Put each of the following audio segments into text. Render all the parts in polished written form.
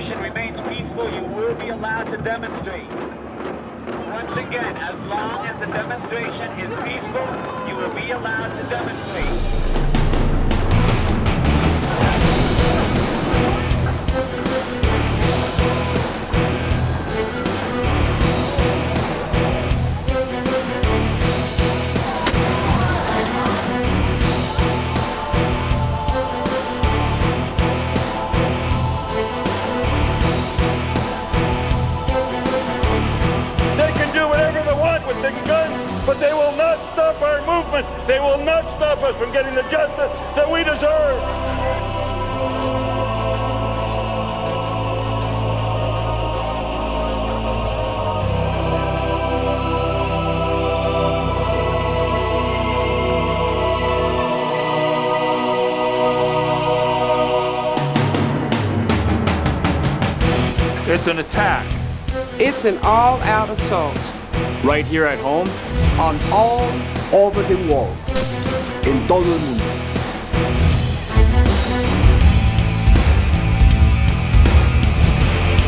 demonstration remains peaceful, you will be allowed to demonstrate. Once again, as long as the demonstration is peaceful, you will be allowed to demonstrate. But they will not stop our movement. They will not stop us from getting the justice that we deserve. It's an attack. It's an all-out assault. Right here at home. And all over the world. En todo el mundo.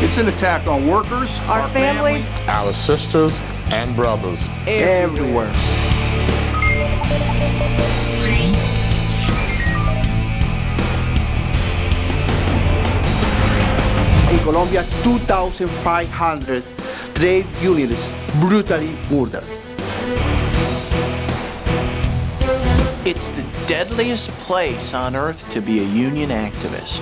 It's an attack on workers, our families, our sisters and brothers. Everywhere. In Colombia, 2,500 trade unions brutally murdered. It's the deadliest place on earth to be a union activist.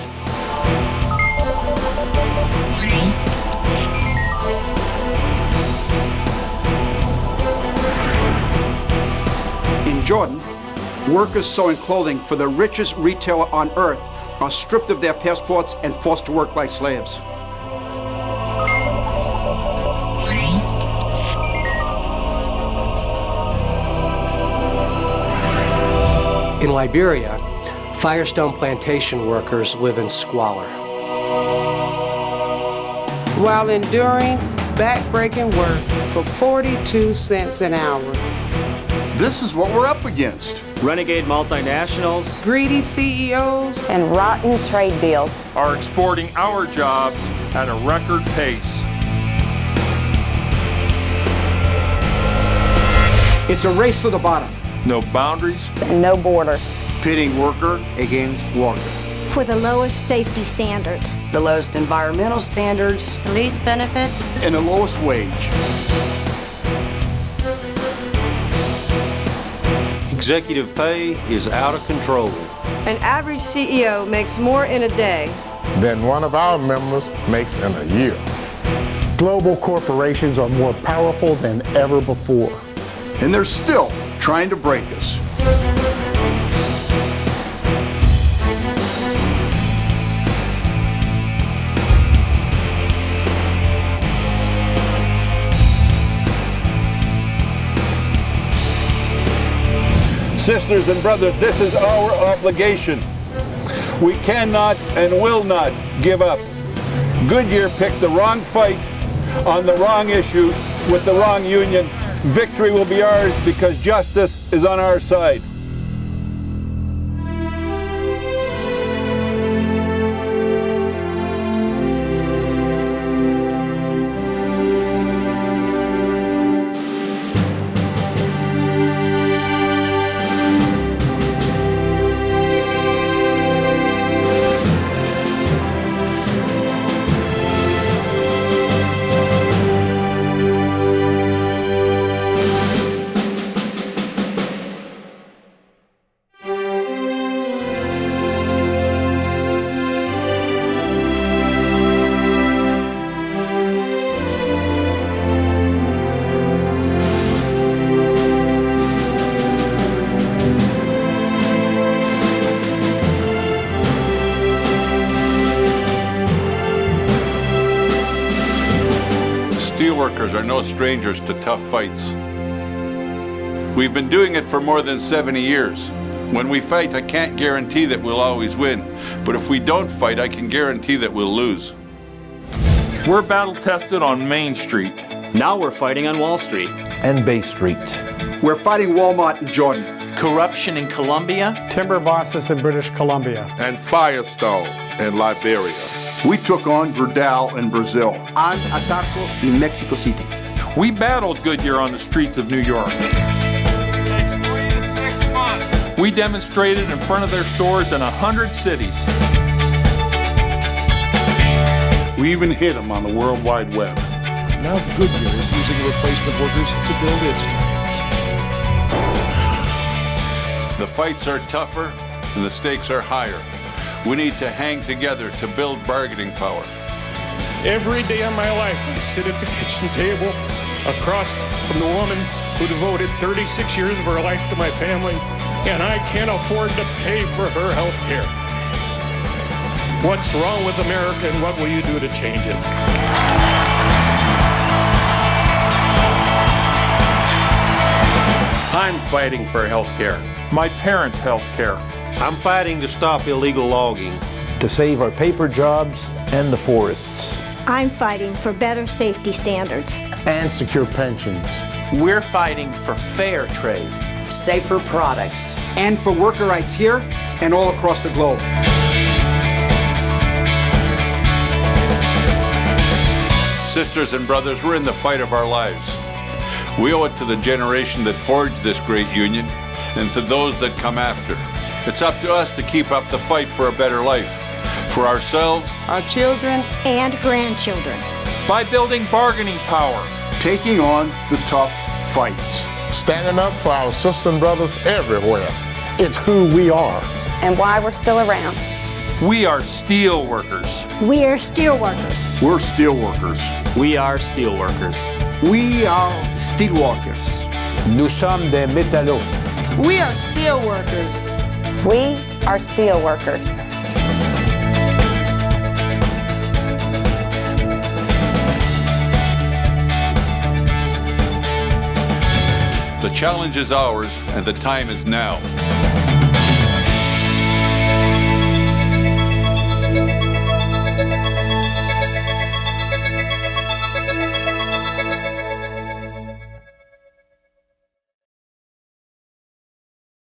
In Jordan, workers sewing clothing for the richest retailer on earth are stripped of their passports and forced to work like slaves. In Liberia, Firestone plantation workers live in squalor. While enduring back-breaking work for 42 cents an hour. This is what we're up against. Renegade multinationals, Greedy CEOs, and rotten trade deals are exporting our jobs at a record pace. It's a race to the bottom. No boundaries, and no border. pitting worker against worker. For the lowest safety standards, the lowest environmental standards, the least benefits, and the lowest wage. Executive pay is out of control. An average CEO makes more in a day than one of our members makes in a year. Global corporations are more powerful than ever before. And they're still trying to break us. Sisters and brothers, this is our obligation. We cannot and will not give up. Goodyear picked the wrong fight on the wrong issue with the wrong union. Victory will be ours because justice is on our side. Steelworkers are no strangers to tough fights. We've been doing it for more than 70 years. When we fight, I can't guarantee that we'll always win. But if we don't fight, I can guarantee that we'll lose. We're battle-tested on Main Street. Now we're fighting on Wall Street. And Bay Street. We're fighting Walmart in Jordan. Corruption in Colombia. Timber bosses in British Columbia. And Firestone in Liberia. We took on Gerdau in Brazil. And Asarco in Mexico City. We battled Goodyear on the streets of New York. We demonstrated in front of their stores in 100 cities. We even hit them on the World Wide Web. Now Goodyear is using replacement workers to build its tires. The fights are tougher and the stakes are higher. We need to hang together to build bargaining power. Every day of my life, I sit at the kitchen table across from the woman who devoted 36 years of her life to my family, and I can't afford to pay for her health care. What's wrong with America, and what will you do to change it? I'm fighting for health care. My parents' health care. I'm fighting to stop illegal logging. To save our paper jobs and the forests. I'm fighting for better safety standards. And secure pensions. We're fighting for fair trade. Safer products. And for worker rights here and all across the globe. Sisters and brothers, we're in the fight of our lives. We owe it to the generation that forged this great union and to those that come after. It's up to us to keep up the fight for a better life, for ourselves, our children, and grandchildren. By building bargaining power. Taking on the tough fights. Standing up for our sisters and brothers everywhere. It's who we are. And why we're still around. We are Steelworkers. We are Steelworkers. We're Steelworkers. We are Steelworkers. We are Steelworkers. Nous sommes des métallos. We are Steelworkers. We are Steelworkers. the challenge is ours and the time is now.